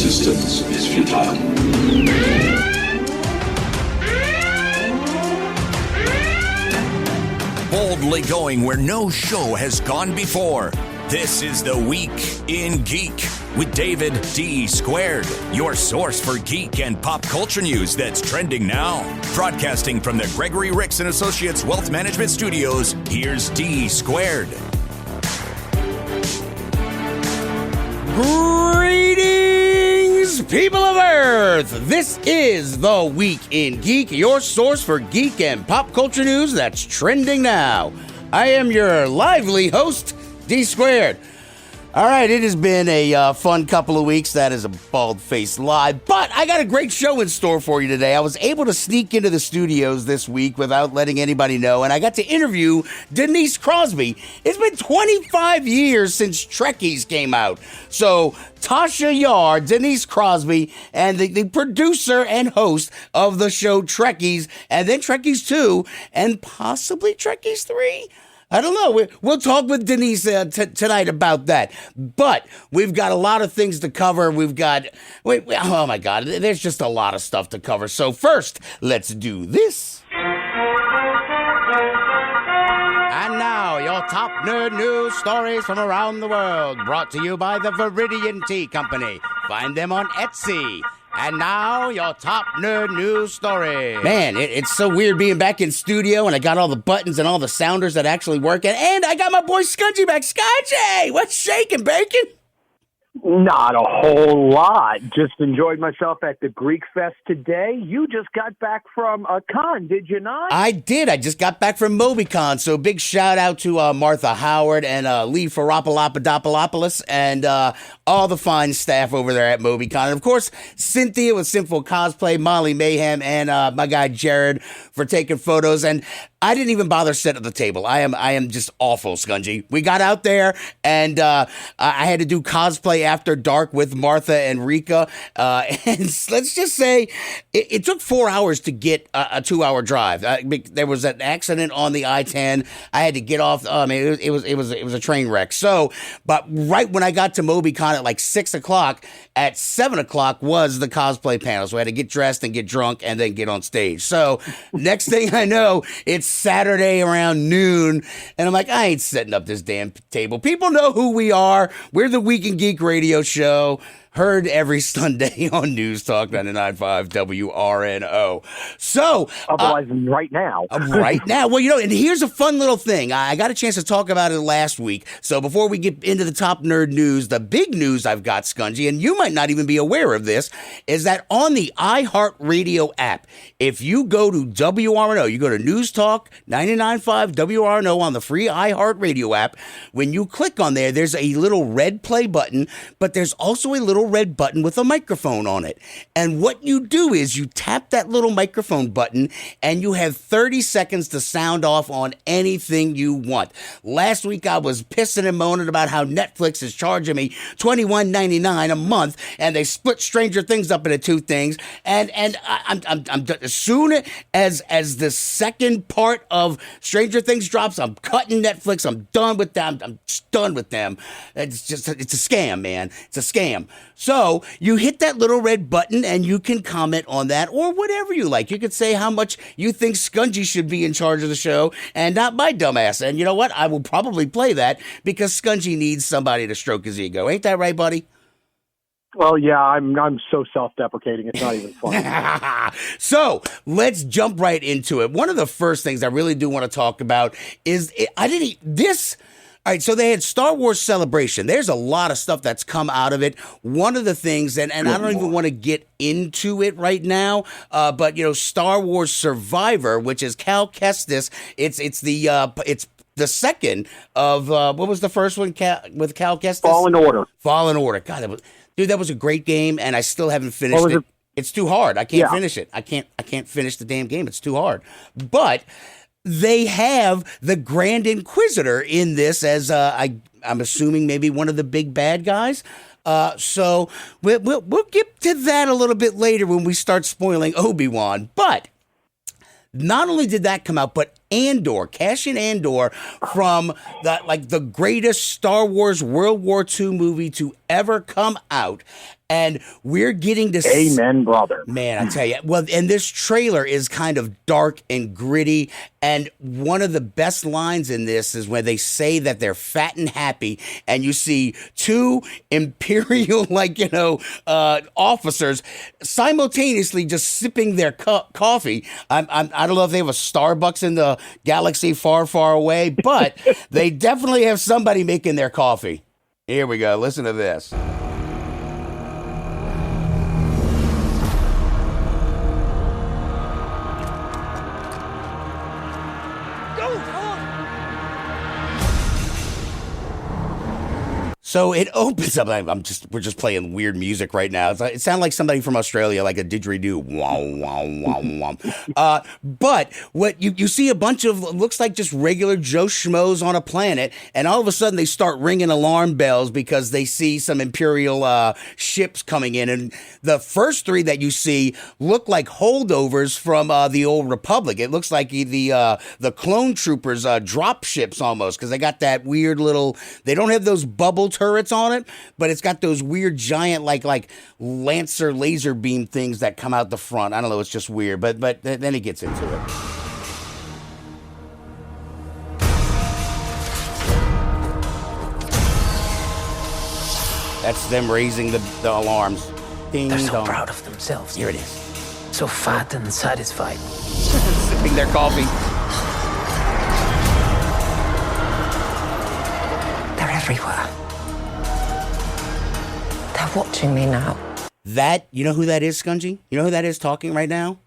resistance is futile. Boldly going where no show has gone before. This is The Week in Geek with David D. Squared, your source for geek and pop culture news that's trending now. Broadcasting from the Gregory Ricks & Associates Wealth Management Studios, here's D. Squared. Greetings, people of Earth! This is The Week in Geek, your source for geek and pop culture news that's trending now. I am your lively host, D Squared. All right, it has been a fun couple of weeks. That is a bald-faced lie, but I got a great show in store for you today. I was able to sneak into the studios this week without letting anybody know, and I got to interview Denise Crosby. It's been 25 years since Trekkies came out. So Tasha Yar, Denise Crosby, and the producer and host of the show Trekkies, and then Trekkies 2, and possibly Trekkies 3? I don't know. We'll talk with Denise tonight about that. But we've got a lot of things to cover. Oh my God, there's just a lot of stuff to cover. So first, let's do this. And now, your top nerd news stories from around the world, brought to you by the Viridian Tea Company. Find them on Etsy. And now, your top nerd news story. Man, it's so weird being back in studio, and I got all the buttons and all the sounders that actually work. And I got my boy Skungy back. Skungy, what's shaking, bacon? Not a whole lot. Just enjoyed myself at the Greek Fest today. You just got back from a con, did you not? I did. I just got back from MobyCon. So big shout out to Martha Howard and Lee Ferropoulos and all the fine staff over there at MobyCon. And of course, Cynthia with Sinful Cosplay, Molly Mayhem, and my guy Jared for taking photos. And I didn't even bother setting up the table. I am just awful, Skungy. We got out there, and I had to do cosplay after dark with Martha and Rika. And let's just say it took 4 hours to get a 2-hour drive. There was an accident on the I-10. I had to get off. It was a train wreck. So, but right when I got to MobyCon at like 6 o'clock, at 7 o'clock was the cosplay panel. So I had to get dressed and get drunk and then get on stage. So next thing I know, it's Saturday around noon, and I'm like, I ain't setting up this damn table. People know who we are. We're the Week in Geek radio show, heard every Sunday on News Talk 99.5 WRNO. So, otherwise, right now. Right now. Well, and here's a fun little thing. I got a chance to talk about it last week. So before we get into the top nerd news, the big news I've got, Skungy, and you might not even be aware of this, is that on the iHeartRadio app, if you go to WRNO, you go to News Talk 99.5 WRNO on the free iHeartRadio app, when you click on there, there's a little red play button, but there's also a little red button with a microphone on it. And what you do is you tap that little microphone button and you have 30 seconds to sound off on anything you want. Last week I was pissing and moaning about how Netflix is charging me $21.99 a month, and they split Stranger Things up into two things. And I'm as soon as the second part of Stranger Things drops, I'm cutting Netflix. I'm done with them. I'm just done with them. It's a scam, man. It's a scam. So you hit that little red button and you can comment on that or whatever you like. You could say how much you think Skungy should be in charge of the show and not my dumbass. And you know what? I will probably play that because Skungy needs somebody to stroke his ego. Ain't that right, buddy? Well, yeah, I'm so self-deprecating. It's not even funny. So let's jump right into it. One of the first things I really do want to talk about is all right, so they had Star Wars Celebration. There's a lot of stuff that's come out of it. One of the things, and I don't even want to get into it right now, but Star Wars Survivor, which is Cal Kestis. It's the second of what was the first one with Cal Kestis? Fallen Order. Fallen Order. God, that was a great game, and I still haven't finished it. It's too hard. I can't finish it. I can't finish the damn game. It's too hard. But they have the Grand Inquisitor in this as I'm assuming maybe one of the big bad guys. So we'll get to that a little bit later when we start spoiling Obi-Wan. But not only did that come out, but Andor, from the greatest Star Wars World War II movie to ever come out. And we're getting to Amen, brother. Man, I tell you. Well, and this trailer is kind of dark and gritty. And one of the best lines in this is when they say that they're fat and happy. And you see two Imperial, officers simultaneously just sipping their coffee. I don't know if they have a Starbucks in the galaxy far, far away, but they definitely have somebody making their coffee. Here we go. Listen to this. So it opens up. We're just playing weird music right now. It sounds like somebody from Australia, like a didgeridoo. Wow, wow, wow, wow. But what you see a bunch of looks like just regular Joe Schmoes on a planet, and all of a sudden they start ringing alarm bells because they see some Imperial ships coming in, and the first three that you see look like holdovers from the old Republic. It looks like the clone troopers drop ships almost, because they got that weird little. They don't have those bubble turrets on it, but it's got those weird giant like Lancer laser beam things that come out the front. I don't know, it's just weird, but then he gets into it. That's them raising the alarms. Ding They're so dong. proud of themselves. Here it is. So fat and satisfied. Sipping their coffee. They're everywhere. They're watching me now. You know who that is, Skungy? You know who that is talking right now?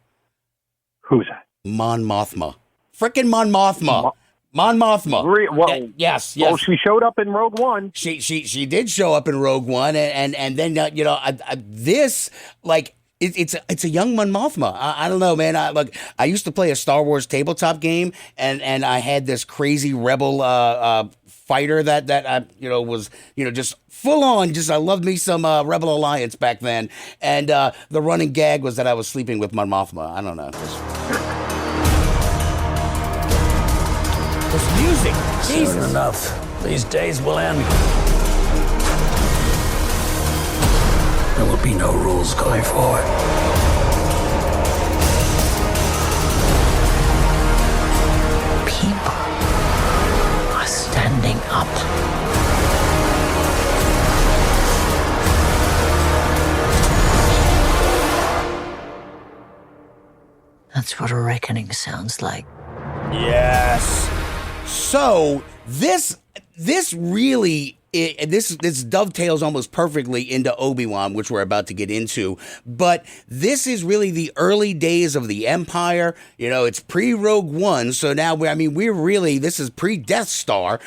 Who's that? Mon Mothma. Frickin' Mon Mothma. Mon Mothma. Yes. Oh, she showed up in Rogue One. She did show up in Rogue One, and then this it's a young Mon Mothma. I don't know, man. I used to play a Star Wars tabletop game, and I had this crazy rebel fighter that I was just full on. I loved me some Rebel Alliance back then, and the running gag was that I was sleeping with Mon Mothma. I don't know. This music, Jesus. Soon enough, these days will end. There will be no rules going forward. People are standing up. That's what a reckoning sounds like. Yes. So this really. This dovetails almost perfectly into Obi-Wan, which we're about to get into. But this is really the early days of the Empire. It's pre-Rogue One, so now this is pre-Death Star.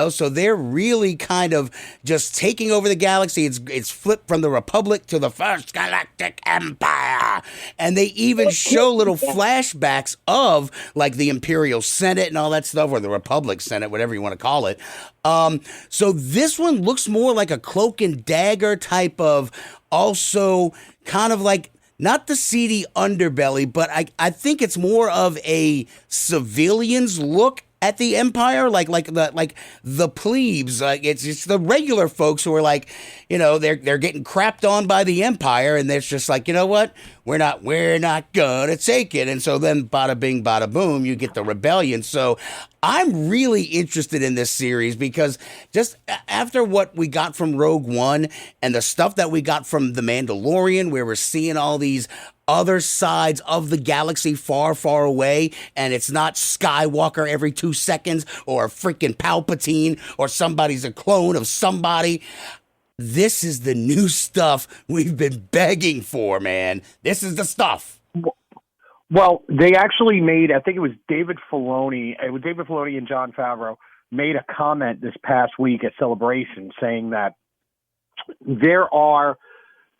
So they're really kind of just taking over the galaxy. It's flipped from the Republic to the First Galactic Empire, and they even show little flashbacks of like the Imperial Senate and all that stuff, or the Republic Senate, whatever you want to call it. So this one looks more like a Cloak and Dagger type of, also kind of like, not the seedy underbelly, but I think it's more of a civilian's look at the Empire, like the plebes. It's the regular folks who are like, they're getting crapped on by the Empire, and they're just like, you know what, we're not gonna take it. And so then, bada bing, bada boom, you get the rebellion. So I'm really interested in this series because just after what we got from Rogue One and the stuff that we got from The Mandalorian, where we're seeing all these other sides of the galaxy far, far away, and it's not Skywalker every 2 seconds or a freaking Palpatine or somebody's a clone of somebody. This is the new stuff we've been begging for, man. This is the stuff. Well, they actually made, I think it was David Filoni and Jon Favreau made a comment this past week at Celebration saying that there are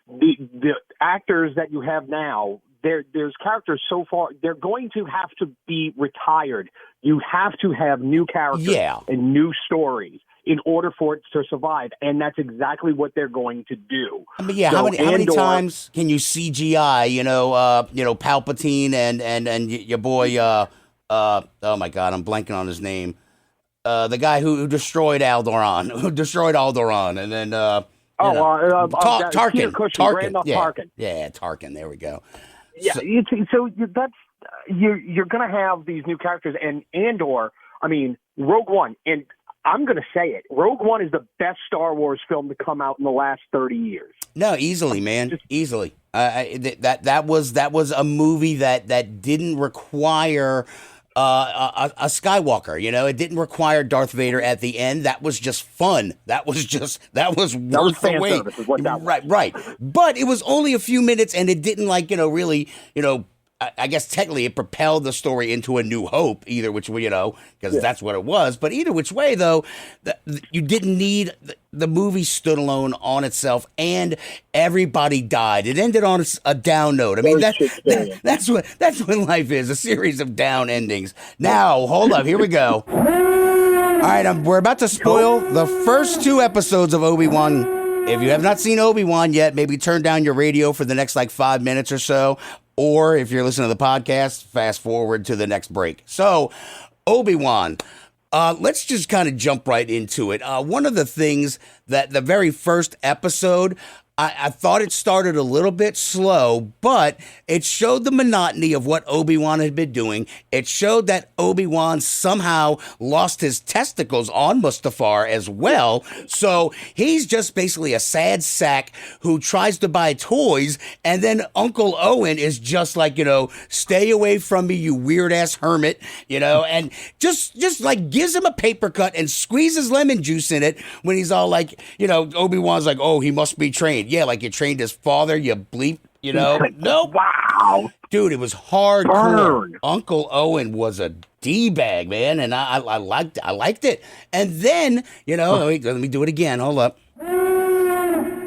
the actors that you have now, there's characters so far, they're going to have to be retired. You have to have new characters and new stories in order for it to survive, and that's exactly what they're going to do. I mean, how many times can you CGI, Palpatine and your boy Oh my God, I'm blanking on his name. The guy who destroyed Alderaan, and then Tarkin. Peter Cushing, Grand Moff yeah, Tarkin. Yeah, Tarkin. There we go. Yeah, that's you're going to have these new characters, and Andor. I mean, Rogue One, and I'm going to say it. Rogue One is the best Star Wars film to come out in the last 30 years. No, easily, man, easily. That was a movie that didn't require a Skywalker. You know, it didn't require Darth Vader at the end. That was just fun. That was worth the wait. Is what that was. Right. But it was only a few minutes, and it didn't really, I guess technically it propelled the story into A New Hope, either which way, because that's what it was. But either which way, though, you didn't need the movie stood alone on itself, and everybody died. It ended on a down note. I mean, that's what life is, a series of down endings. Now, hold up, here we go. All right, we're about to spoil the first 2 episodes of Obi-Wan. If you have not seen Obi-Wan yet, maybe turn down your radio for the next 5 minutes or so. Or if you're listening to the podcast, fast forward to the next break. So, Obi-Wan, let's just kind of jump right into it. One of the things that the very first episode, I thought it started a little bit slow, but it showed the monotony of what Obi-Wan had been doing. It showed that Obi-Wan somehow lost his testicles on Mustafar as well. So he's just basically a sad sack who tries to buy toys, and then Uncle Owen is just like, stay away from me, you weird-ass hermit, and just gives him a paper cut and squeezes lemon juice in it when he's all like, Obi-Wan's like, oh, he must be trained. Yeah, like you trained his father, you bleep, Nope. Wow. Dude, it was hardcore. Uncle Owen was a D-bag, man, and I liked it. And then, let me do it again. Hold up.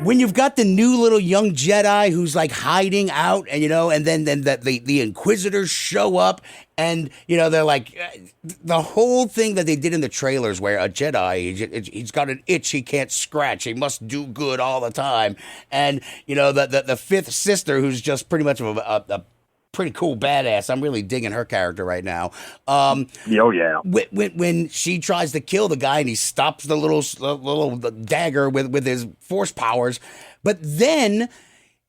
When you've got the new little young Jedi who's like hiding out, and and then the Inquisitors show up, and they're like the whole thing that they did in the trailers, where a Jedi he's got an itch he can't scratch, he must do good all the time, and the fifth sister who's just pretty much of a pretty cool badass. I'm really digging her character right now. Oh yeah. When she tries to kill the guy and he stops the little dagger with his force powers, but then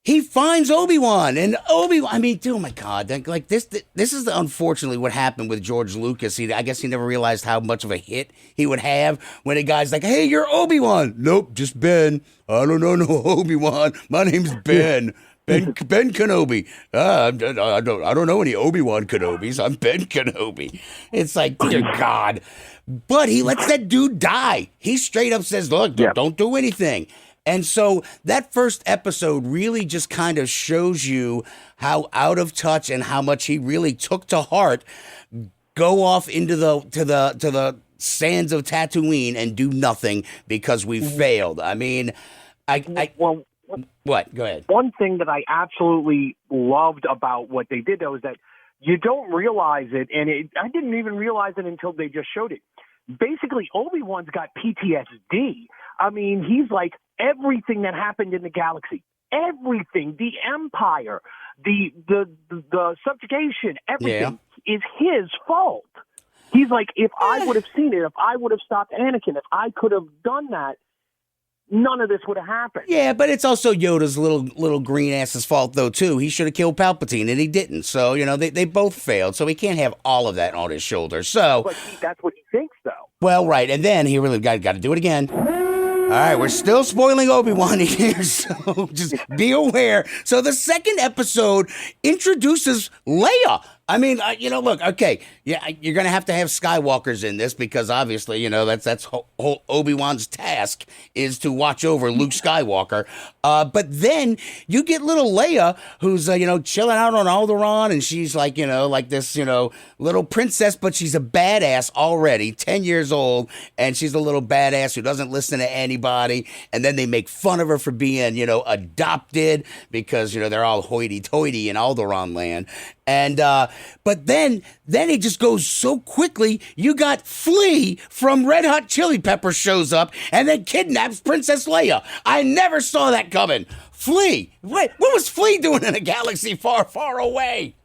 he finds Obi-Wan, and Obi-Wan. I mean, oh my God, like this is unfortunately what happened with George Lucas. I guess he never realized how much of a hit he would have when a guy's like, "Hey, you're Obi-Wan." Nope, just Ben. I don't know no Obi-Wan. My name's Ben. Ben Kenobi. I don't know any Obi-Wan Kenobis. I'm Ben Kenobi. It's like, dear God. But he lets that dude die. He straight up says, look, don't do anything. And so that first episode really just kind of shows you how out of touch and how much he really took to heart. Go off into the sands of Tatooine and do nothing because we failed. I mean, what? Go ahead. One thing that I absolutely loved about what they did, though, is that you don't realize it, and I didn't even realize it until they just showed it. Basically, Obi-Wan's got PTSD. I mean, he's like everything that happened in the galaxy, everything, the Empire, the subjugation, everything is his fault. He's like, if I would have seen it, if I would have stopped Anakin, if I could have done that, none of this would have happened. Yeah, but it's also Yoda's little green ass's fault, though, too. He should have killed Palpatine, and he didn't. So, they both failed. So he can't have all of that on his shoulders. So, but that's what he thinks, though. Well, right. And then he really got to do it again. All right, we're still spoiling Obi-Wan here, so just be aware. So the second episode introduces Leia. I mean, look, okay, yeah, you're going to have Skywalkers in this because obviously, that's whole Obi-Wan's task is to watch over Luke Skywalker. But then you get little Leia who's, chilling out on Alderaan, and she's like, like this, little princess, but she's a badass already, 10 years old, and she's a little badass who doesn't listen to anybody. And then they make fun of her for being, adopted because, they're all hoity-toity in Alderaan land. And, but then it just goes so quickly. You got Flea from Red Hot Chili Peppers shows up and then kidnaps Princess Leia. I never saw that coming. Flea. What was Flea doing in a galaxy far, far away?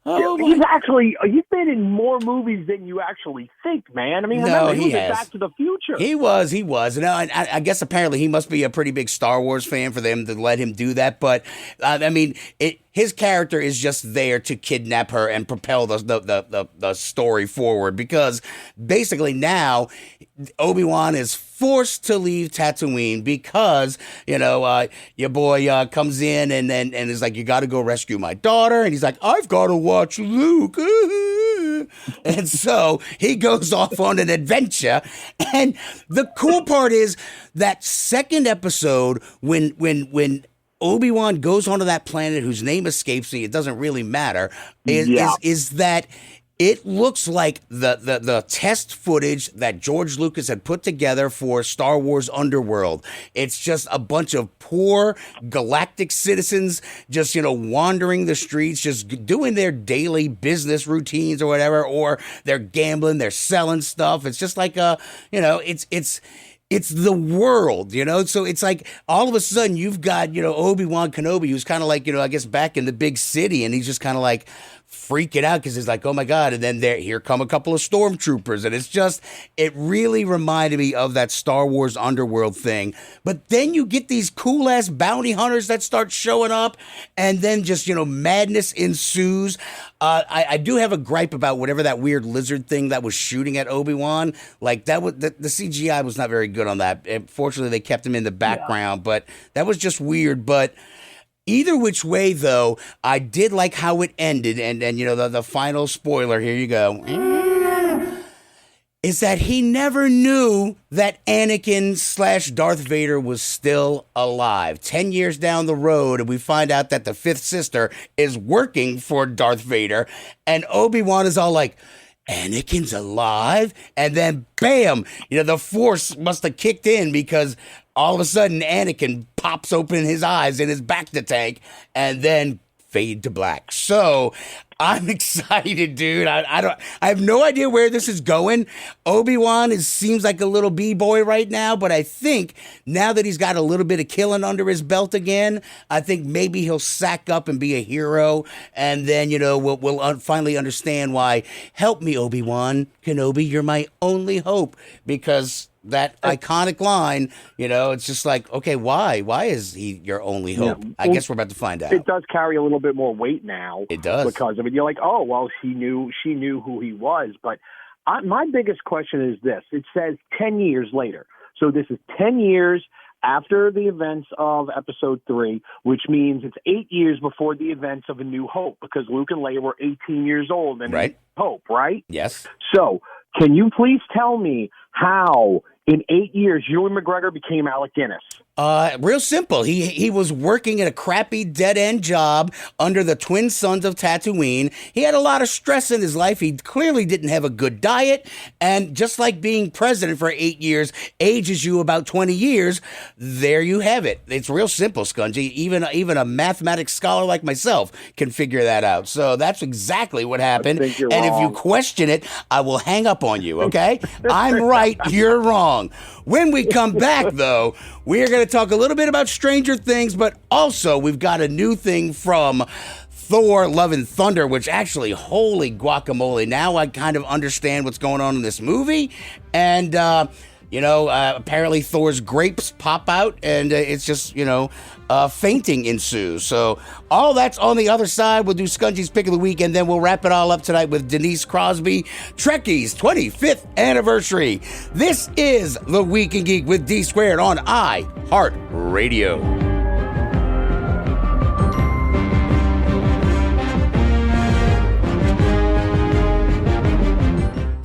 Oh, he's been in more movies than you actually think, man. I mean, remember, he was in Back to the Future. He was. No, I guess apparently he must be a pretty big Star Wars fan for them to let him do that. But I mean, his character is just there to kidnap her and propel the story forward, because basically now Obi-Wan is forced to leave Tatooine because, your boy comes in and is like, you got to go rescue my daughter. And he's like, I've got to watch Luke. And so he goes off on an adventure. And the cool part is that second episode when Obi-Wan goes onto that planet whose name escapes me, it doesn't really matter, is that it looks like the test footage that George Lucas had put together for Star Wars Underworld. It's just a bunch of poor galactic citizens just, wandering the streets, just doing their daily business routines or whatever, or they're gambling, they're selling stuff. It's just like it's the world, So it's like all of a sudden you've got, Obi-Wan Kenobi, who's kind of like, I guess back in the big city, and he's just kind of like freaking out because he's like, oh my God. And then here come a couple of stormtroopers. And it really reminded me of that Star Wars Underworld thing. But then you get these cool ass bounty hunters that start showing up, and then just, madness ensues. I do have a gripe about whatever that weird lizard thing that was shooting at Obi-Wan. Like that was the CGI was not very good on that. Fortunately, they kept him in the background, but that was just weird. But either which way, though, I did like how it ended. And the final spoiler, here you go, is that he never knew that Anakin / Darth Vader was still alive. 10 years down the road, and we find out that the fifth sister is working for Darth Vader, and Obi-Wan is all like, Anakin's alive? And then, bam, the Force must have kicked in, because all of a sudden Anakin pops open his eyes in his bacta tank, and then fade to black. So I'm excited, dude. I have no idea where this is going. Obi-Wan seems like a little b-boy right now, but I think now that he's got a little bit of killing under his belt again, I think maybe he'll sack up and be a hero, and then we'll finally understand why. Help me, Obi-Wan Kenobi, you're my only hope, because that iconic line, it's just like, okay, why is he your only hope? I guess we're about to find out. It does carry a little bit more weight now. It does, because you're like, oh well, she knew who he was. But my biggest question is this: it says 10 years later, so this is 10 years after the events of Episode 3, which means it's 8 years before the events of A New Hope, because Luke and Leia were 18 years old in right. Hope, right? Yes. So, can you please tell me how in 8 years Ewan McGregor became Alec Guinness? Real simple. He was working at a crappy dead-end job under the twin sons of Tatooine. He had a lot of stress in his life. He clearly didn't have a good diet. And just like being president for 8 years ages you about 20 years, there you have it. It's real simple, Skungy. Even a mathematics scholar like myself can figure that out. So that's exactly what happened. And wrong. If you question it, I will hang up on you, okay? I'm right, you're wrong. When we come back, though, we are going to talk a little bit about Stranger Things, but also we've got a new thing from Thor, Love and Thunder, which actually, holy guacamole, now I kind of understand what's going on in this movie. And, apparently Thor's grapes pop out, and it's just, fainting ensues. So all that's on the other side. We'll do Skungy's Pick of the Week, and then we'll wrap it all up tonight with Denise Crosby, Trekkies 25th anniversary. This is The Week in Geek with D Squared on iHeartRadio.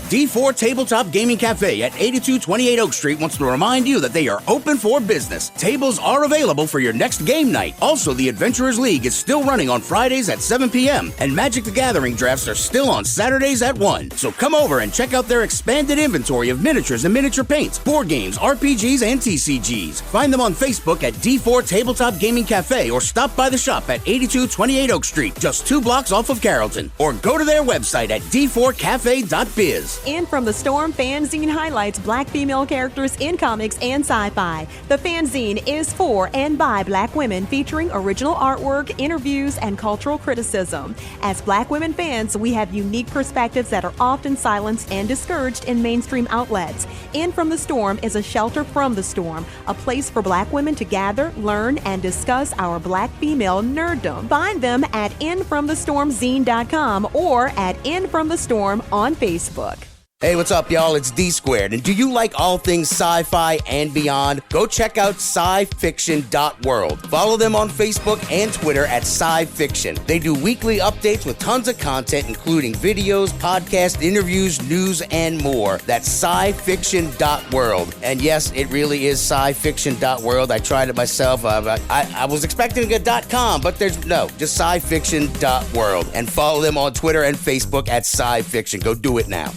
D4 Tabletop Gaming Cafe at 8228 Oak Street wants to remind you that they are open for business. Tables are available for your next game night. Also, the Adventurers League is still running on Fridays at 7 p.m. and Magic the Gathering drafts are still on Saturdays at 1. So come over and check out their expanded inventory of miniatures and miniature paints, board games, RPGs, and TCGs. Find them on Facebook at D4 Tabletop Gaming Cafe or stop by the shop at 8228 Oak Street, just 2 blocks off of Carrollton. Or go to their website at d4cafe.biz. In From the Storm fanzine highlights Black female characters in comics and sci-fi. The fanzine is for and by Black women, featuring original artwork, interviews, and cultural criticism. As Black women fans, we have unique perspectives that are often silenced and discouraged in mainstream outlets. In From the Storm is a shelter from the storm, a place for Black women to gather, learn, and discuss our Black female nerddom. Find them at infromthestormzine.com or at In From the Storm on Facebook. Hey, what's up, y'all? It's D Squared. And do you like all things sci-fi and beyond? Go check out scifiction.world. Follow them on Facebook and Twitter at scifiction. They do weekly updates with tons of content, including videos, podcasts, interviews, news, and more. That's scifiction.world. And yes, it really is scifiction.world. I tried it myself. I was expecting a .com, but there's no, just scifiction.world. And follow them on Twitter and Facebook at scifiction. Go do it now.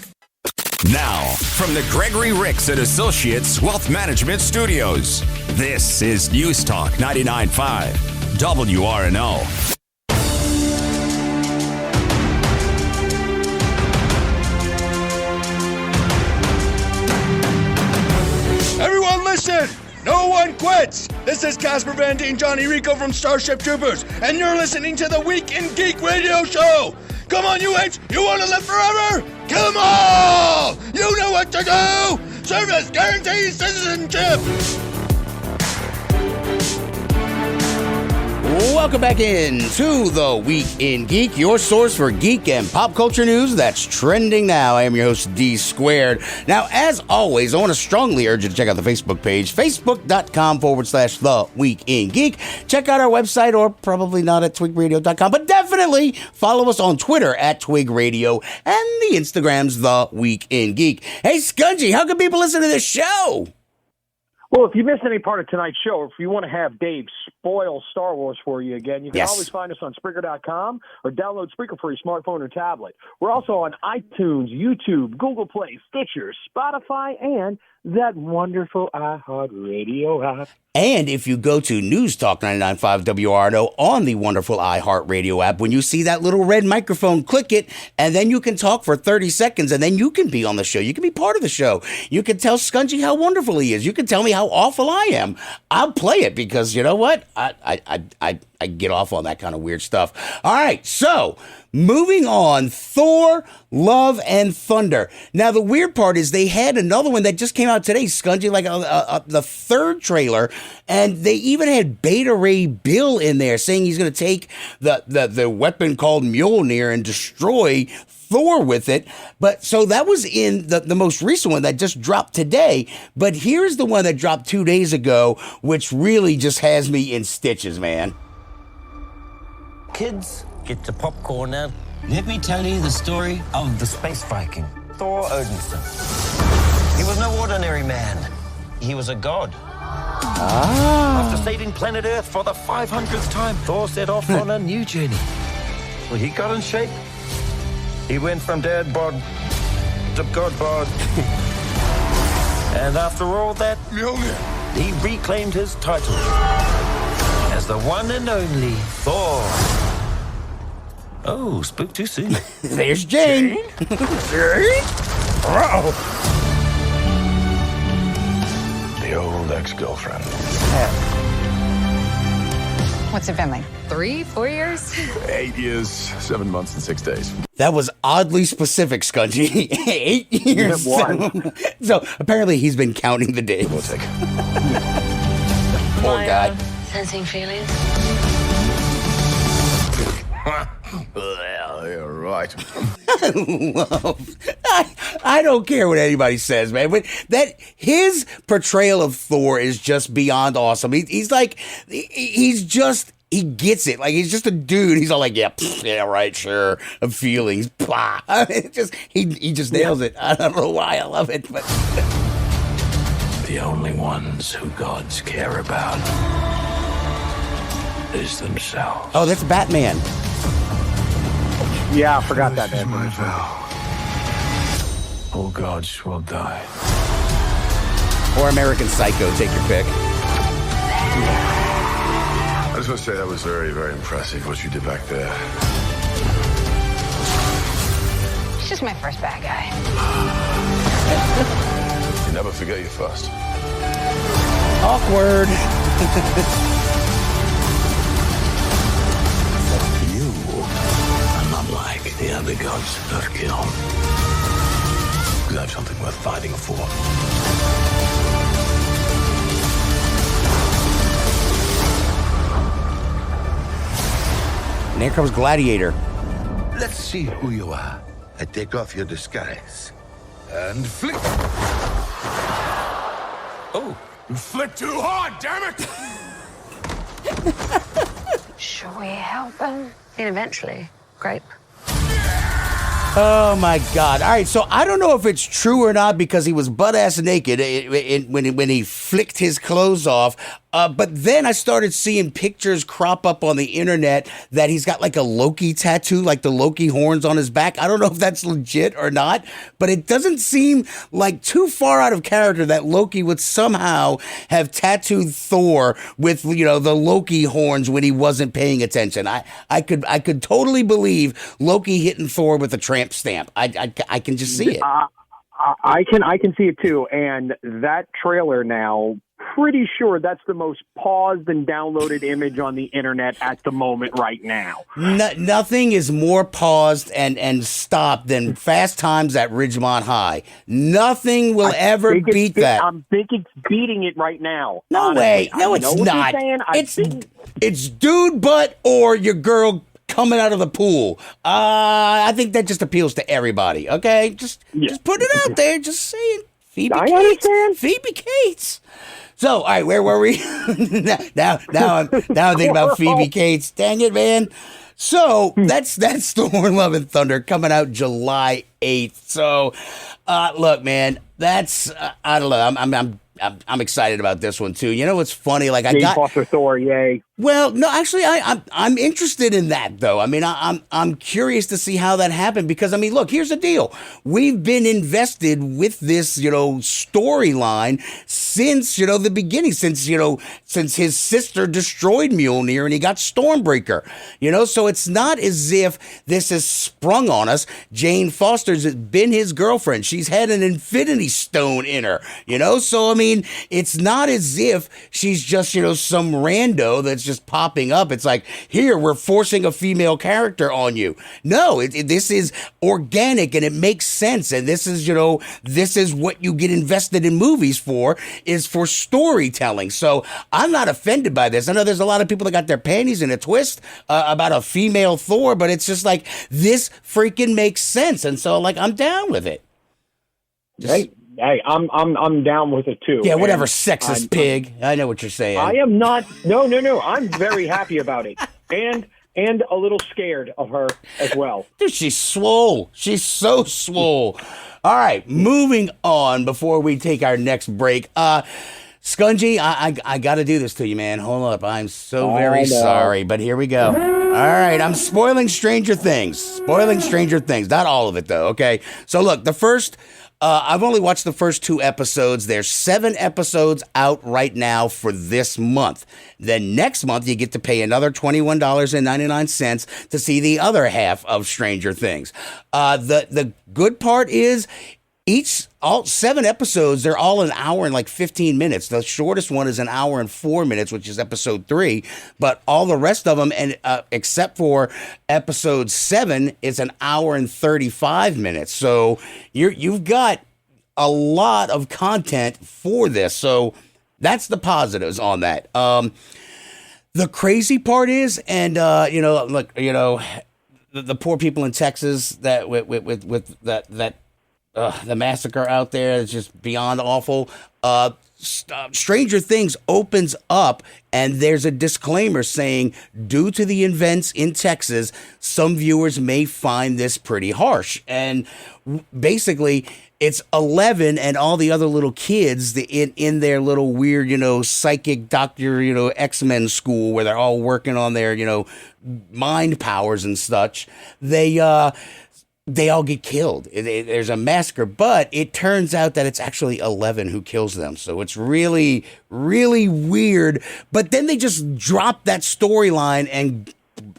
Now, from the Gregory Ricks and Associates Wealth Management Studios, this is News Talk 99.5 WRNO. Everyone listen! No one quits! This is Casper Van Dien, Johnny Rico from Starship Troopers, and you're listening to the Week in Geek radio show! Come on, you apes! You want to live forever? Kill them all! You know what to do! Service guarantees citizenship! Welcome back into the Week in Geek, your source for geek and pop culture news that's trending now. I am your host, D Squared. Now, as always, I want to strongly urge you to check out the Facebook page, facebook.com/The Week in Geek. Check out our website, or probably not at twigradio.com, but definitely follow us on Twitter at Twig Radio and the Instagram's The Week in Geek. Hey, Skungy, how can people listen to this show? Well, if you missed any part of tonight's show, or if you want to have Dave spoil Star Wars for you again, you can always find us on Spreaker.com or download Spreaker for your smartphone or tablet. We're also on iTunes, YouTube, Google Play, Stitcher, Spotify, and that wonderful iHeartRadio app. And if you go to News Talk 99.5 WRNO on the wonderful iHeartRadio app, when you see that little red microphone, click it, and then you can talk for 30 seconds, and then you can be on the show. You can be part of the show. You can tell Skungy how wonderful he is. You can tell me how awful I am. I'll play it because, you know what? I get off on that kind of weird stuff. All right, so moving on, Thor, Love and Thunder. Now, the weird part is they had another one that just came out today, Skungy, like the third trailer, and they even had Beta Ray Bill in there saying he's going to take the weapon called Mjolnir and destroy Thor with it. But so that was in the most recent one that just dropped today. But here's the one that dropped 2 days ago, which really just has me in stitches, man. Kids, get your popcorn now. Let me tell you the story of the space Viking, Thor Odinson. He was no ordinary man. He was a god. After saving planet Earth for the 500th time, Thor set off on a new journey. Well, he got in shape. He went from dad bod to god bod. And after all that, he reclaimed his title as the one and only Thor. Oh, spoke too soon. There's Jane. Jane? The old ex-girlfriend. What's it been like? 3-4 years? 8 years, 7 months, and 6 days. That was oddly specific, Skungy. 8 years. So apparently he's been counting the days. We'll take. Poor guy. Sensing feelings? Well, you're right. I don't care what anybody says, man. But his portrayal of Thor is just beyond awesome. He's like, he gets it. Like, he's just a dude. He's all like, yeah, right, sure. Of feelings. Blah. He just nails it. I don't know why I love it, but The only ones who gods care about is themselves. oh, that's Batman. Yeah, I forgot that, This is man. my vow. All gods will die. Or American Psycho. Take your pick. I just want to say that was very, very impressive what you did back there. He's just my first bad guy. You never forget your first. Awkward. You are not like the other gods that kill. Because I have something worth fighting for. And here comes Gladiator. Let's see who you are. I take off your disguise. And flick. Oh, you flicked too hard, damn it! Should we help him? And eventually, grape. Oh my God! All right, so I don't know if it's true or not because he was butt-ass naked when he flicked his clothes off. But then I started seeing pictures crop up on the internet that he's got like a Loki tattoo, like the Loki horns on his back. I don't know if that's legit or not, but it doesn't seem like too far out of character that Loki would somehow have tattooed Thor with, you know, the Loki horns when he wasn't paying attention. I could totally believe Loki hitting Thor with a tramp stamp. I can just see it. I can see it too, and that trailer now. Pretty sure that's the most paused and downloaded image on the internet at the moment right now. Nothing is more paused and stopped than Fast Times at Ridgemont High. Nothing will ever beat that. I think it's beating it right now. No honestly. way. No, it's not. It's dude butt or your girl coming out of the pool. I think that just appeals to everybody. Okay, just put it out there. Just saying. I understand. Phoebe Cates. So, all right, where were we? now I'm thinking about Phoebe Cates. Dang it, man. So that's Thor: Love and Thunder coming out July 8th. So, look, man, that's I don't know. I'm excited about this one too. You know what's funny? Like Jane Foster Thor, yay. Well, no, actually, I'm interested in that though. I mean, I'm curious to see how that happened because I mean, look, here's the deal: we've been invested with this, you know, storyline since the beginning, since his sister destroyed Mjolnir and he got Stormbreaker. You know, so it's not as if this is sprung on us. Jane Foster's been his girlfriend. She's had an Infinity Stone in her. You know, so I mean, it's not as if she's just some rando that's just popping up. It's like, here, we're forcing a female character on you. No, this is organic and it makes sense. And this is what you get invested in movies for, is for storytelling. So I'm not offended by this. I know there's a lot of people that got their panties in a twist about a female Thor, but it's just like, this freaking makes sense. And so like, I'm down with it. Hey, I'm down with it too. Yeah, whatever, sexist pig. I know what you're saying. I am not. No. I'm very happy about it, and a little scared of her as well. Dude, she's swole. She's so swole. All right, moving on before we take our next break. Skungy, I got to do this to you, man. Hold up. I'm so very sorry, but here we go. All right, I'm spoiling Stranger Things. Not all of it, though, okay? So, look, the first... I've only watched the first 2 episodes. There's 7 episodes out right now for this month. Then next month, you get to pay another $21.99 to see the other half of Stranger Things. The good part is... all 7 episodes, they're all an hour and like 15 minutes. The shortest one is an hour and 4 minutes, which is episode 3. But all the rest of them, and except for episode 7, it's an hour and 35 minutes. So you've got a lot of content for this. So that's the positives on that. The crazy part is, and look, the poor people in Texas that with that. The massacre out there is just beyond awful. Stranger Things opens up and there's a disclaimer saying, due to the events in Texas, some viewers may find this pretty harsh. And basically, it's 11 and all the other little kids in their little weird, psychic doctor, X-Men school where they're all working on their, mind powers and such. They all get killed. There's a massacre, but it turns out that it's actually 11 who kills them. So it's really, really weird. But then they just drop that storyline and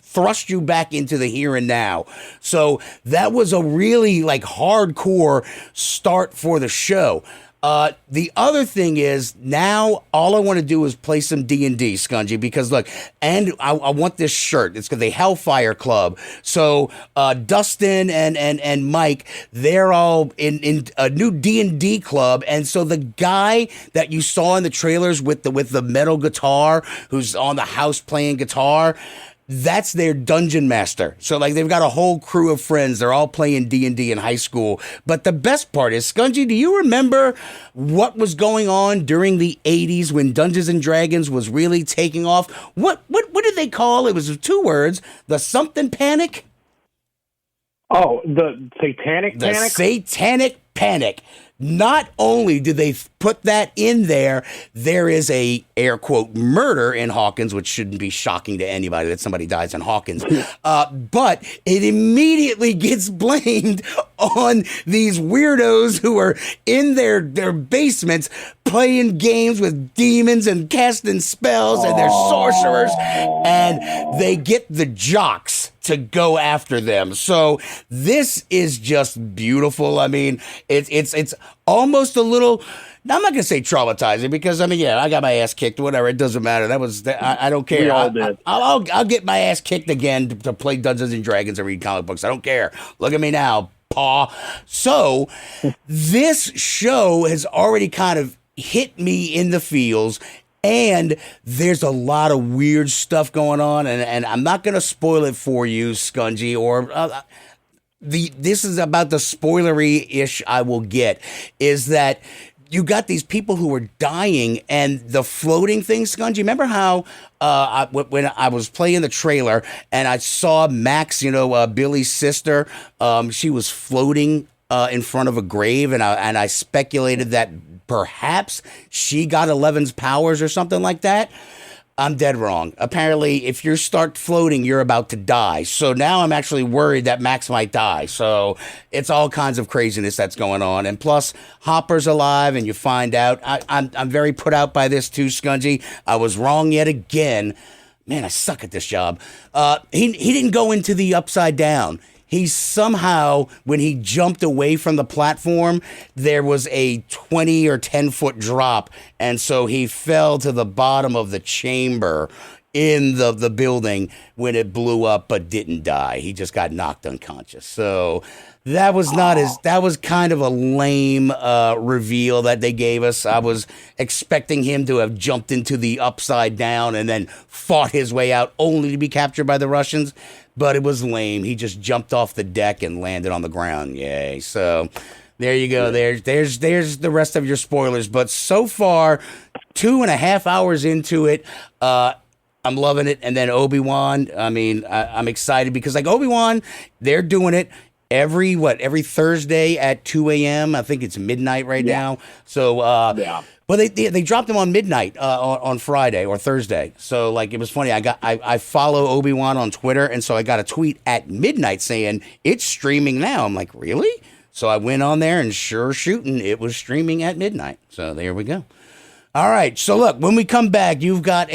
thrust you back into the here and now. So that was a really like hardcore start for the show. The other thing is now all I want to do is play some D&D, Skungy, because look, and I want this shirt. It's the Hellfire Club. So Dustin and Mike, they're all in a new D&D club, and so the guy that you saw in the trailers with the metal guitar, who's on the house playing guitar, that's their dungeon master. So like they've got a whole crew of friends. They're all playing D&D in high school. But the best part is, Skungy, do you remember what was going on during the 80s when Dungeons and Dragons was really taking off? What did they call it? It was 2 words. The something panic? Oh, the satanic panic? The satanic panic. Not only do they put that in there, there is a air quote murder in Hawkins, which shouldn't be shocking to anybody that somebody dies in Hawkins. But it immediately gets blamed on these weirdos who are in their basements playing games with demons and casting spells, and they're sorcerers, and they get the jocks to go after them. So this is just beautiful. I mean, it's almost a little, I'm not going to say traumatizing, because I mean, yeah, I got my ass kicked, whatever, it doesn't matter. That was, I don't care. We all did. I'll get my ass kicked again to play Dungeons and Dragons and read comic books. I don't care. Look at me now, paw. So this show has already kind of hit me in the feels, and there's a lot of weird stuff going on, and I'm not going to spoil it for you, Skungy, or this is about the spoilery-ish I will get, is that you got these people who are dying, and the floating thing, Skungy, remember how when I was playing the trailer and I saw Max, Billy's sister, she was floating in front of a grave, and I speculated that perhaps she got Eleven's powers or something like that. I'm dead wrong. Apparently, if you start floating, you're about to die. So now I'm actually worried that Max might die. So it's all kinds of craziness that's going on. And plus, Hopper's alive, and you find out. I'm very put out by this too, Skungy. I was wrong yet again. Man, I suck at this job. He didn't go into the upside down. He somehow, when he jumped away from the platform, there was a 20 or 10 foot drop. And so he fell to the bottom of the chamber in the building when it blew up, but didn't die. He just got knocked unconscious. So that was that was kind of a lame reveal that they gave us. I was expecting him to have jumped into the upside down and then fought his way out only to be captured by the Russians. But it was lame. He just jumped off the deck and landed on the ground. Yay. So there you go. There's the rest of your spoilers. But so far, 2.5 hours into it, I'm loving it. And then Obi-Wan, I mean, I'm excited because like Obi-Wan, they're doing it every Thursday at 2 a.m. I think it's midnight right now. So, well, they dropped them on midnight on Friday or Thursday. So like it was funny. I follow Obi-Wan on Twitter, and so I got a tweet at midnight saying it's streaming now. I'm like, really? So I went on there, and sure shooting, it was streaming at midnight. So there we go. All right. So look, when we come back, we've got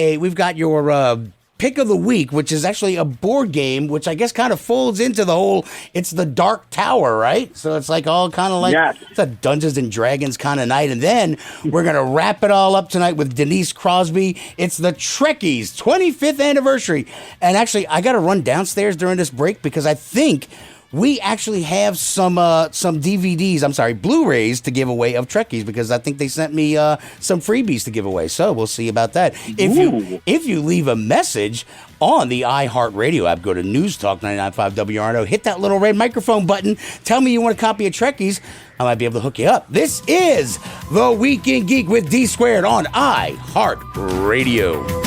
your pick of the week, which is actually a board game, which I guess kind of folds into the whole, it's the Dark Tower, right? So it's like all kind of like, It's a Dungeons and Dragons kind of night. And then we're going to wrap it all up tonight with Denise Crosby. It's the Trekkies 25th anniversary. And actually, I got to run downstairs during this break because I think we actually have some DVDs, Blu-rays to give away of Trekkies, because I think they sent me some freebies to give away. So we'll see about that. If you leave a message on the iHeartRadio app, go to News Talk 99.5 WRNO, hit that little red microphone button, tell me you want a copy of Trekkies, I might be able to hook you up. This is The Week in Geek with D Squared on iHeartRadio.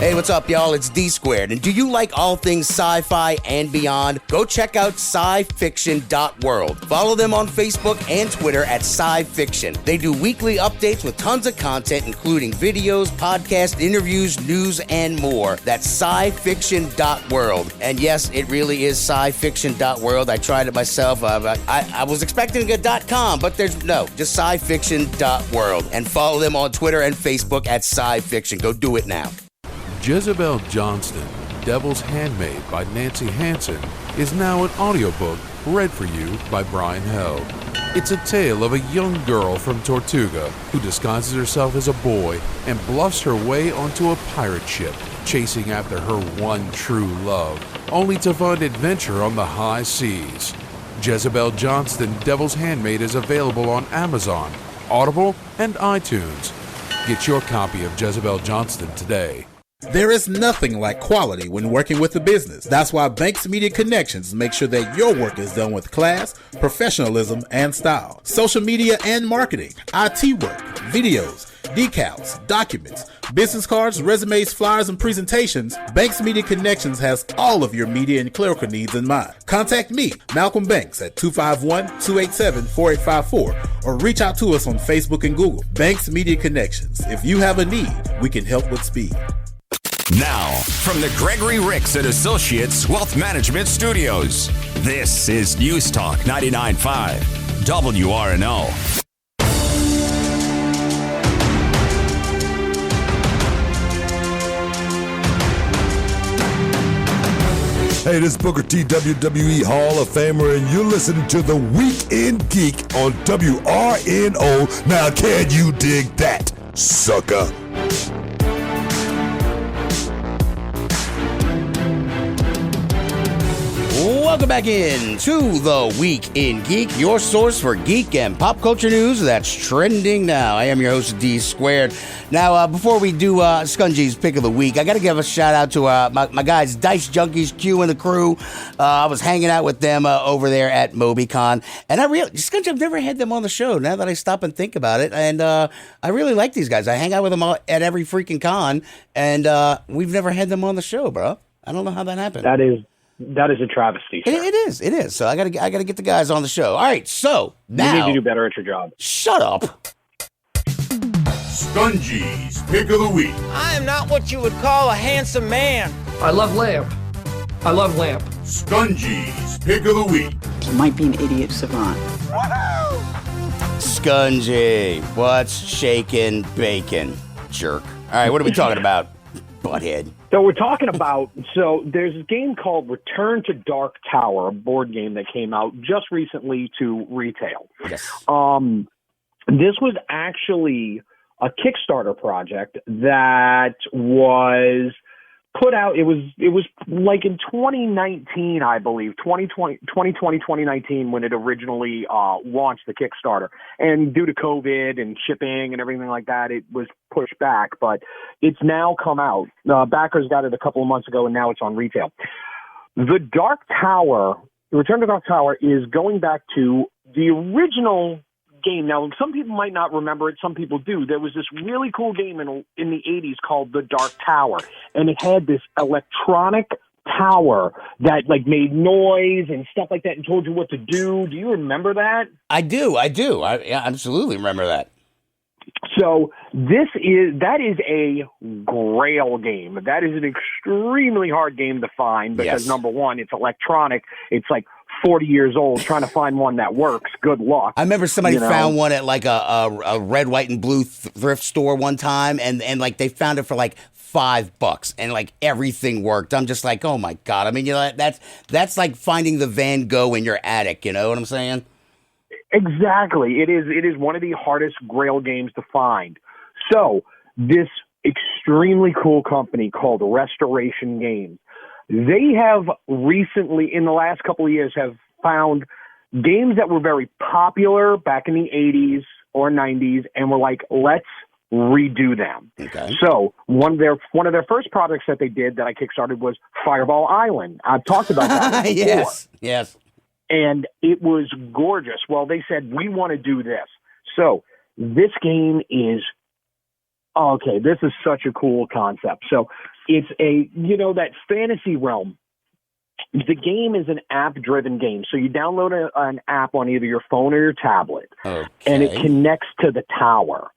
Hey, what's up, y'all? It's D Squared. And do you like all things sci-fi and beyond? Go check out scifiction.world. Follow them on Facebook and Twitter at scifiction. They do weekly updates with tons of content, including videos, podcasts, interviews, news, and more. That's scifiction.world. And yes, it really is scifiction.world. I tried it myself. I was expecting a .com, but there's no, just scifiction.world. And follow them on Twitter and Facebook at scifiction. Go do it now. Jezebel Johnston, Devil's Handmaid by Nancy Hansen, is now an audiobook read for you by Brian Held. It's a tale of a young girl from Tortuga who disguises herself as a boy and bluffs her way onto a pirate ship, chasing after her one true love, only to find adventure on the high seas. Jezebel Johnston, Devil's Handmaid is available on Amazon, Audible, and iTunes. Get your copy of Jezebel Johnston today. There is nothing like quality when working with a business. That's why Banks Media Connections make sure that your work is done with class, professionalism, and style. Social media and marketing, IT work, videos, decals, documents, business cards, resumes, flyers, and presentations. Banks Media Connections has all of your media and clerical needs in mind. Contact me, Malcolm Banks, at 251-287-4854, or reach out to us on Facebook and Google. Banks Media Connections. If you have a need, we can help with speed. Now, from the Gregory Ricks and Associates Wealth Management Studios, this is News Talk 99.5 WRNO. Hey, this is Booker T, WWE Hall of Famer, and you're listening to The Weekend Geek on WRNO. Now, can you dig that, sucker? Welcome back in to the Week in Geek, your source for geek and pop culture news that's trending now. I am your host, D Squared. Now, before we do Skungy's Pick of the Week, I got to give a shout out to my guys, Dice Junkies, Q and the crew. I was hanging out with them over there at MobyCon, and Skungy, I've never had them on the show now that I stop and think about it, and I really like these guys. I hang out with them at every freaking con, and we've never had them on the show, bro. I don't know how that happened. That is a travesty. It is. So I gotta get the guys on the show. All right. So now you need to do better at your job. Shut up. Skungy's Pick of the Week. I am not what you would call a handsome man. I love lamp. Skungy's Pick of the Week. He might be an idiot savant. Skungy, what's shaking bacon, jerk? All right. What are we talking about, butthead? So we're talking about, there's a game called Return to Dark Tower, a board game that came out just recently to retail. Yes. This was actually a Kickstarter project that was put out. It was like in 2019, I believe, 2019, when it originally launched the Kickstarter. And due to COVID and shipping and everything like that, it was pushed back, but it's now come out. Backers got it a couple of months ago, and now it's on retail. The Dark Tower, Return to Dark Tower, is going back to the original game. Now, some people might not remember it. Some people do. There was this really cool game in the 80s called The Dark Tower, and it had this electronic tower that like made noise and stuff like that and told you what to do. Do you remember that? I do. I absolutely remember that. So that is a Grail game. That is an extremely hard game to find because number one, it's electronic. It's like 40 years old. Trying to find one that works. Good luck. I remember somebody found one at like a red, white, and blue thrift store one time, and like they found it for like $5, and like everything worked. I'm just like, oh my god. I mean, that's like finding the Van Gogh in your attic. You know what I'm saying? Exactly. It is one of the hardest Grail games to find. So this extremely cool company called Restoration Games, they have recently, in the last couple of years, have found games that were very popular back in the 80s or 90s, and were like, let's redo them. Okay. So one of their first projects that they did that I kickstarted was Fireball Island. I've talked about that before. Yes. And it was gorgeous. Well, they said, we want to do this. So this game is, this is such a cool concept. So it's that fantasy realm. The game is an app-driven game. So you download an app on either your phone or your tablet, and it connects to the tower.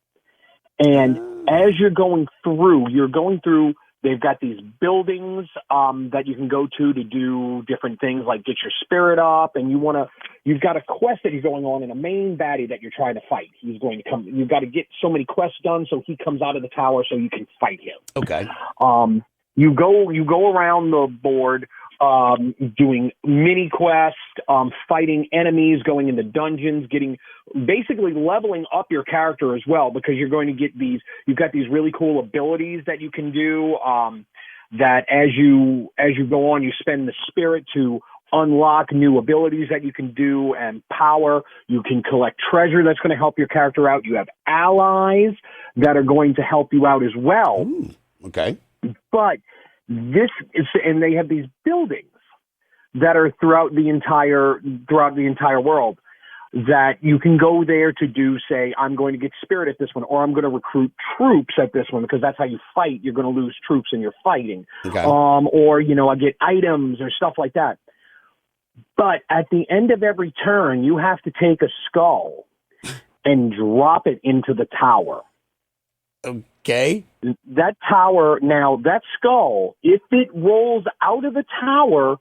And as you're going through, they've got these buildings that you can go to do different things like get your spirit up, and you've got a quest that you're going on in a main baddie that you're trying to fight. He's going to come. You've got to get so many quests done so he comes out of the tower so you can fight him. Okay. You go around the board doing mini quests, fighting enemies, going into dungeons, basically leveling up your character as well, because you're going to get you've got these really cool abilities that you can do, that as you go on, you spend the spirit to unlock new abilities that you can do and power. You can collect treasure that's going to help your character out. You have allies that are going to help you out as well. Ooh, okay. But and they have these buildings that are throughout the entire world that you can go there to do, say, I'm going to get spirit at this one, or I'm going to recruit troops at this one, because that's how you fight. You're going to lose troops in your fighting. Okay. Or, I get items or stuff like that. But at the end of every turn, you have to take a skull and drop it into the tower. Okay. That tower, now that skull, if it rolls out of the tower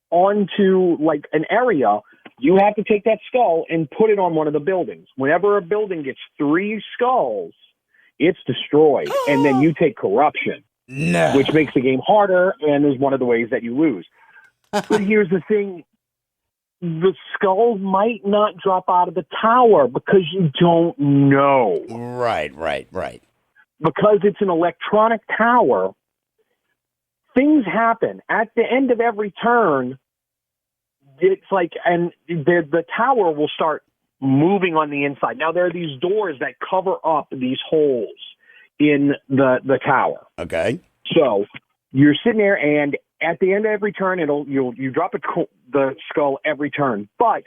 onto like an area, you have to take that skull and put it on one of the buildings. Whenever a building gets 3 skulls, it's destroyed. And then you take corruption, which makes the game harder and is one of the ways that you lose. But here's the thing. The skull might not drop out of the tower because you don't know. Right. Because it's an electronic tower, things happen. At the end of every turn, it's like, and the tower will start moving on the inside. Now, there are these doors that cover up these holes in the tower. Okay. So you're sitting there, and at the end of every turn, you drop the skull every turn. But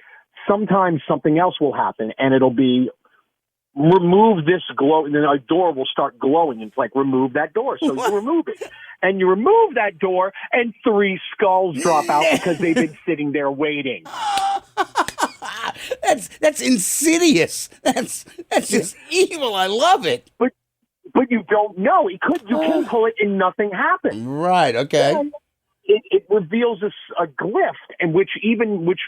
sometimes something else will happen, and it'll be remove this glow, and then a door will start glowing. It's like, remove that door. So you remove it. And you remove that door, and 3 skulls drop out because they've been sitting there waiting. That's insidious. That's just evil. I love it. But you don't know. You can pull it and nothing happens. Right, okay. And it reveals a glyph, and which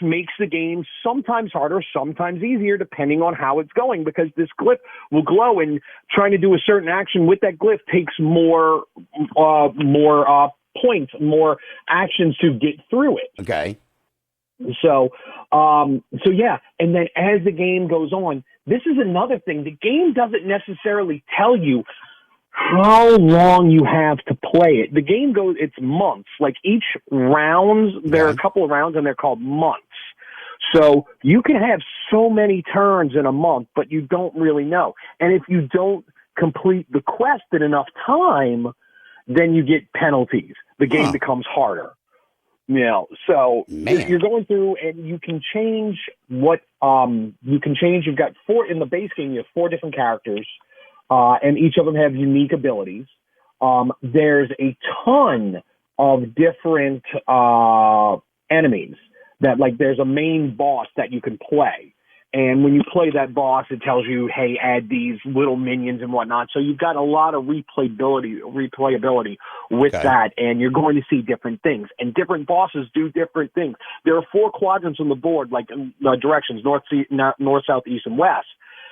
makes the game sometimes harder, sometimes easier, depending on how it's going, because this glyph will glow, and trying to do a certain action with that glyph takes more points, more actions to get through it. Okay. So yeah, and then as the game goes on, this is another thing. The game doesn't necessarily tell you how long you have to play it. The game it's months. Like each rounds, there are a couple of rounds, and they're called months. So you can have so many turns in a month, but you don't really know. And if you don't complete the quest in enough time, then you get penalties. The game becomes harder. So you're going through, and you can change what you can change. You've got 4 in the base game. You have 4 different characters. And each of them have unique abilities. There's a ton of different enemies that, like, there's a main boss that you can play. And when you play that boss, it tells you, hey, add these little minions and whatnot. So you've got a lot of replayability with that, and you're going to see different things. And different bosses do different things. There are 4 quadrants on the board, like directions, north, south, east, and west.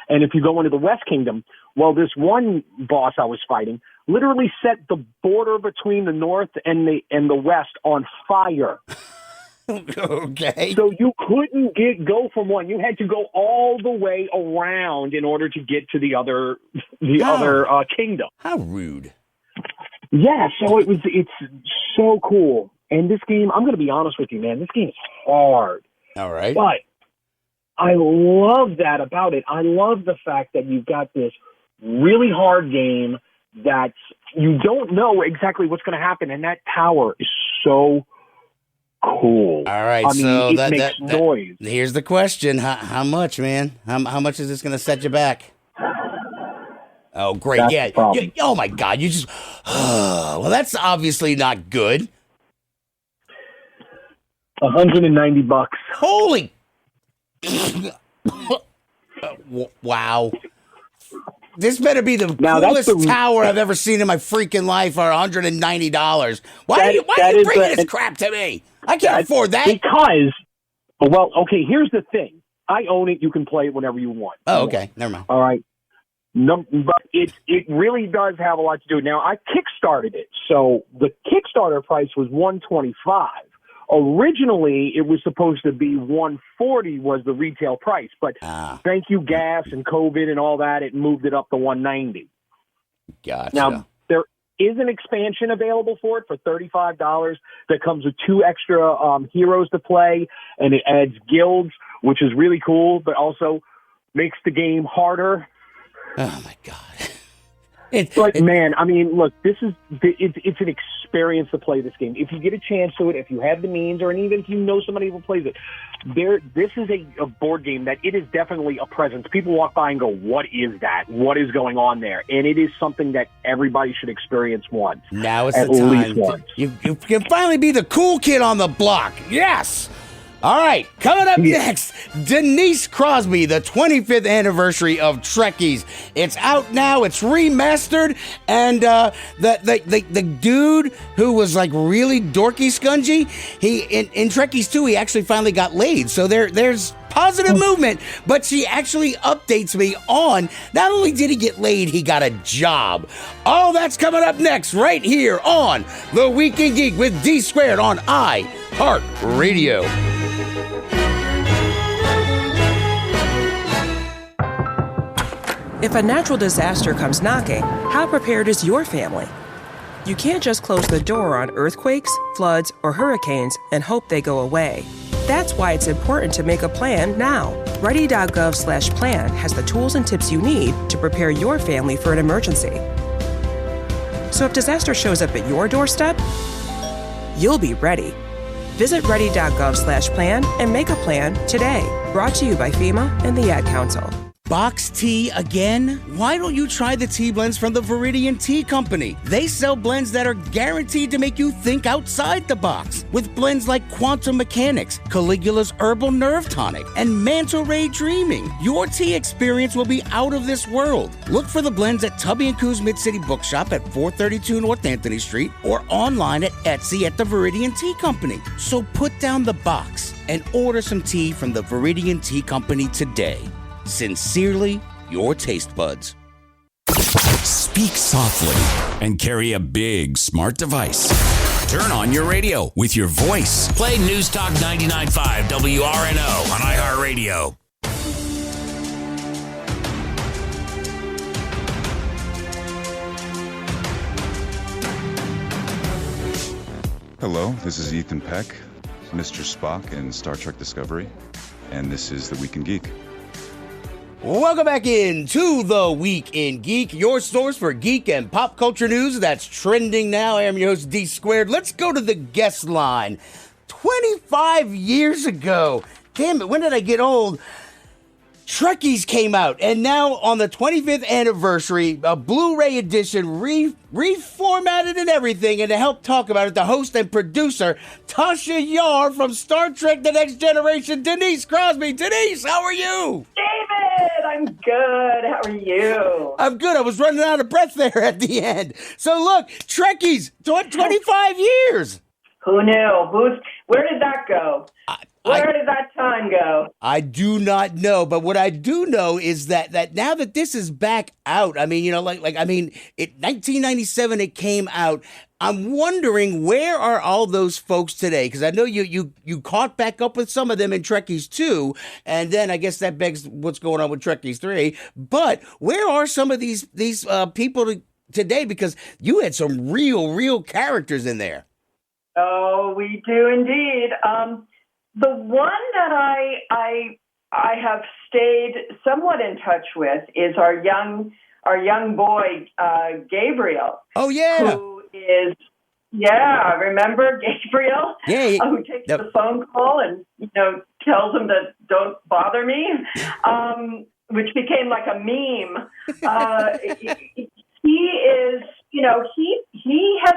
And if you go into the West Kingdom, well, this one boss I was fighting literally set the border between the North and the West on fire. Okay. So you couldn't go from one. You had to go all the way around in order to get to the other kingdom. How rude. Yeah, so it's so cool. And this game, I'm going to be honest with you, man, this game is hard. All right. But I love that about it. I love the fact that you've got this really hard game that you don't know exactly what's going to happen, and that tower is so cool. All right, it makes noise. Here's the question: How much, man? How much is this going to set you back? Oh, great. Oh, my God. You just... well, that's obviously not good. $190. Holy... wow. This better be the coolest tower I've ever seen in my freaking life for $190. Why are you bringing this crap to me? I can't afford that. Because, well, okay, here's the thing. I own it. You can play it whenever you want. Oh, okay. Never mind. All right. No, but it really does have a lot to do. Now, I Kickstarted it. So the Kickstarter price was $125. Originally, it was supposed to be $140 was the retail price. But thank you, gas and COVID and all that, it moved it up to $190. Gotcha. Now, there is an expansion available for it for $35 that comes with 2 extra heroes to play, and it adds guilds, which is really cool, but also makes the game harder. Oh, my God. Man, I mean, look, it's an experience to play this game. If you get a chance to it, if you have the means, or even if you know somebody who plays it, this is a board game that it is definitely a presence. People walk by and go, what is that? What is going on there? And it is something that everybody should experience once. Now it's the time. You can finally be the cool kid on the block. Yes! All right, coming up next, Denise Crosby, the 25th anniversary of Trekkies. It's out now. It's remastered, and the dude who was like really dorky Skungy, he in Trekkies 2, he actually finally got laid. So there's positive movement, but she actually updates me on not only did he get laid, he got a job. All that's coming up next, right here on The Week in Geek with D Squared on iHeartRadio. If a natural disaster comes knocking, how prepared is your family? You can't just close the door on earthquakes, floods, or hurricanes and hope they go away. That's why it's important to make a plan now. Ready.gov/plan has the tools and tips you need to prepare your family for an emergency. So if disaster shows up at your doorstep, you'll be ready. Visit ready.gov/plan and make a plan today. Brought to you by FEMA and the Ad Council. Box tea again? Why don't you try the tea blends from the Viridian Tea Company? They sell blends that are guaranteed to make you think outside the box. With blends like Quantum Mechanics, Caligula's Herbal Nerve Tonic, and Manta Ray Dreaming, your tea experience will be out of this world. Look for the blends at Tubby & Coo's Mid-City Bookshop at 432 North Anthony Street or online at Etsy at the Viridian Tea Company. So put down the box and order some tea from the Viridian Tea Company today. Sincerely, your taste buds. Speak softly and carry a big smart device. Turn on your radio with your voice. Play News Talk 99.5 WRNO on iHeartRadio. Hello, this is Ethan Peck, Mr. Spock in Star Trek Discovery, and this is The Week in Geek. Welcome back into The Week in Geek, your source for geek and pop culture news that's trending now. I am your host, D Squared. Let's go to the guest line. 25 years ago, damn it, when did I get old? Trekkies came out, and now on the 25th anniversary, a Blu-ray edition, reformatted and everything, and to help talk about it, the host and producer, Tasha Yar from Star Trek The Next Generation, Denise Crosby. Denise, how are you? David, I'm good. How are you? I'm good. I was running out of breath there at the end. So look, Trekkies, 25 years. Who knew? Where did that go? Where did that time go? I do not know, but what I do know is that now that this is back out, I mean, you know, like 1997 it came out. I'm wondering, where are all those folks today? Because I know you caught back up with some of them in Trekkies 2, and then I guess that begs what's going on with Trekkies 3. But where are some of these people today? Because you had some real characters in there. Oh, we do indeed. The one that I have stayed somewhat in touch with is our young boy Gabriel. Oh yeah, who is remember Gabriel? Yeah, who takes the phone call and tells him to don't bother me. which became like a meme. He is, he has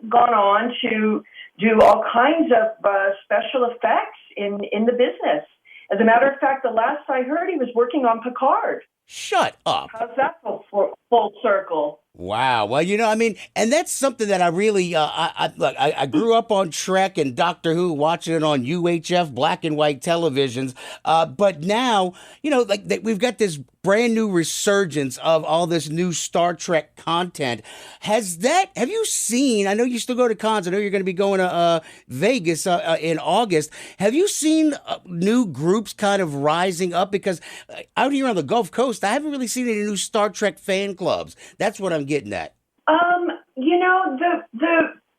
gone on to do all kinds of special effects in the business. As a matter of fact, the last I heard, he was working on Picard. Shut up. How's that full circle? Wow. Well, and that's something that I really, I grew up on Trek and Doctor Who, watching it on UHF black and white televisions. But now, we've got this brand new resurgence of all this new Star Trek content. Have you seen, I know you still go to cons, I know you're going to be going to Vegas in August. Have you seen new groups kind of rising up? Because out here on the Gulf Coast, I haven't really seen any new Star Trek fan clubs. That's what I'm getting at.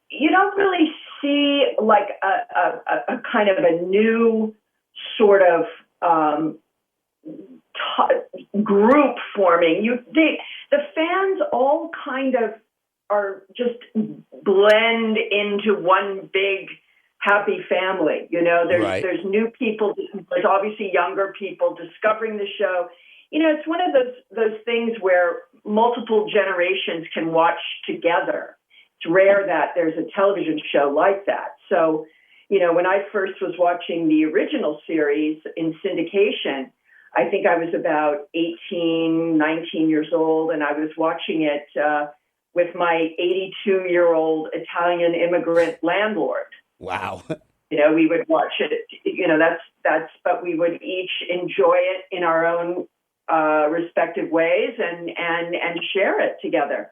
You don't really see like a kind of a new sort of group forming. The fans all kind of are just blend into one big happy family. There's new people. There's obviously younger people discovering the show. It's one of those things where multiple generations can watch together. It's rare that there's a television show like that. So, when I first was watching the original series in syndication, I think I was about 18, 19 years old, and I was watching it with my 82-year-old Italian immigrant landlord. Wow. We would watch it, but we would each enjoy it in our own respective ways and share it together.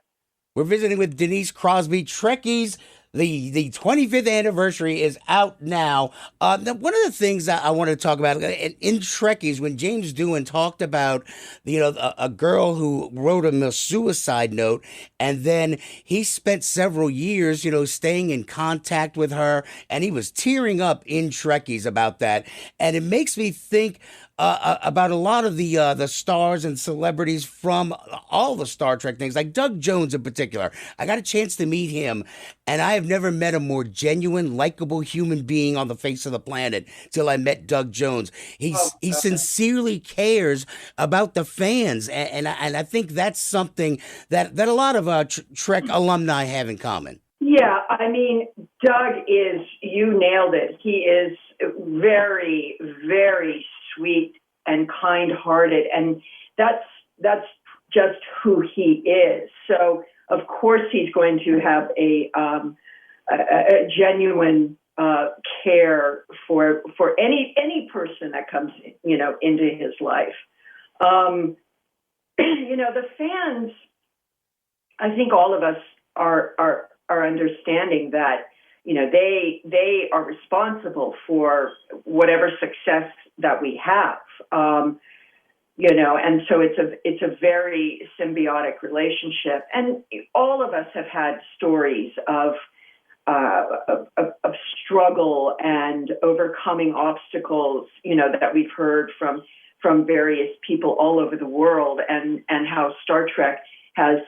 We're visiting with Denise Crosby. Trekkies, the 25th anniversary is out now. One of the things that I wanted to talk about in Trekkies, when James Doohan talked about, a girl who wrote him a suicide note, and then he spent several years, staying in contact with her, and he was tearing up in Trekkies about that. And it makes me think about a lot of the stars and celebrities from all the Star Trek things, like Doug Jones in particular. I got a chance to meet him, and I have never met a more genuine, likable human being on the face of the planet till I met Doug Jones. He sincerely cares about the fans, and I think that's something that a lot of Trek alumni have in common. Yeah, Doug is, you nailed it. He is very, very sweet and kind-hearted, and that's just who he is. So, of course, he's going to have a genuine care for any person that comes, into his life. The fans, I think all of us are understanding that, they are responsible for whatever success that we have, and so it's a very symbiotic relationship. And all of us have had stories of struggle and overcoming obstacles, that we've heard from various people all over the world, and how Star Trek has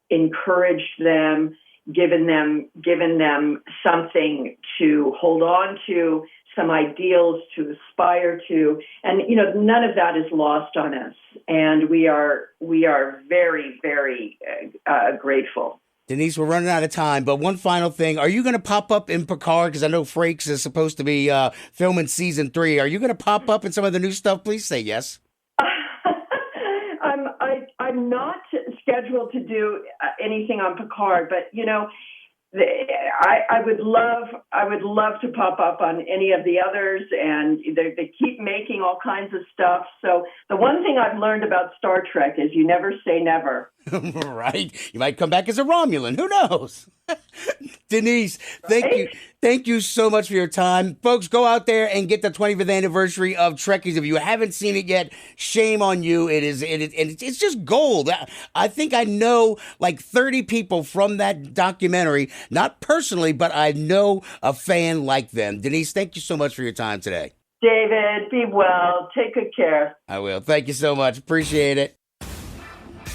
encouraged them, given them something to hold on to, some ideals to aspire to, and none of that is lost on us, and we are very, very grateful. Denise, we're running out of time, but one final thing. Are you going to pop up in Picard? Because I know Frakes is supposed to be filming season 3. Are you going to pop up in some of the new stuff? Please say yes. I'm not scheduled to do anything on Picard, but I would love to pop up on any of the others, and they keep making all kinds of stuff. So the one thing I've learned about Star Trek is you never say never. Right. You might come back as a Romulan. Who knows? Denise, thank you so much for your time. Folks, go out there and get the 25th anniversary of Trekkies. If you haven't seen it yet, shame on you. It's just gold. I think I know like 30 people from that documentary, not personally, but I know a fan like them. Denise, thank you so much for your time today. David, be well. Take good care. I will. Thank you so much. Appreciate it.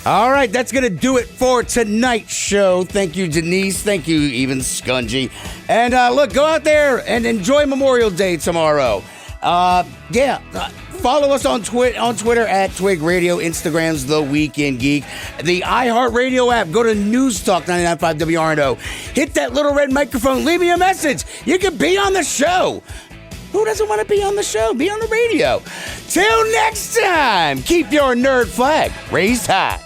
All right, that's going to do it for tonight's show. Thank you, Denise. Thank you, even Skungy. And look, go out there and enjoy Memorial Day tomorrow. Follow us on Twitter at Twig Radio. Instagram's The Weekend Geek. The iHeartRadio app. Go to News Talk 99.5 WRNO. Hit that little red microphone. Leave me a message. You can be on the show. Who doesn't want to be on the show? Be on the radio. Till next time, keep your nerd flag raised high.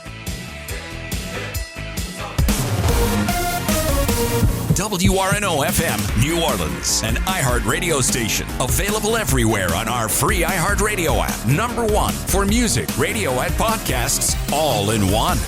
WRNO FM, New Orleans, an iHeart radio station. Available everywhere on our free iHeart Radio app. #1 for music, radio, and podcasts, all in one.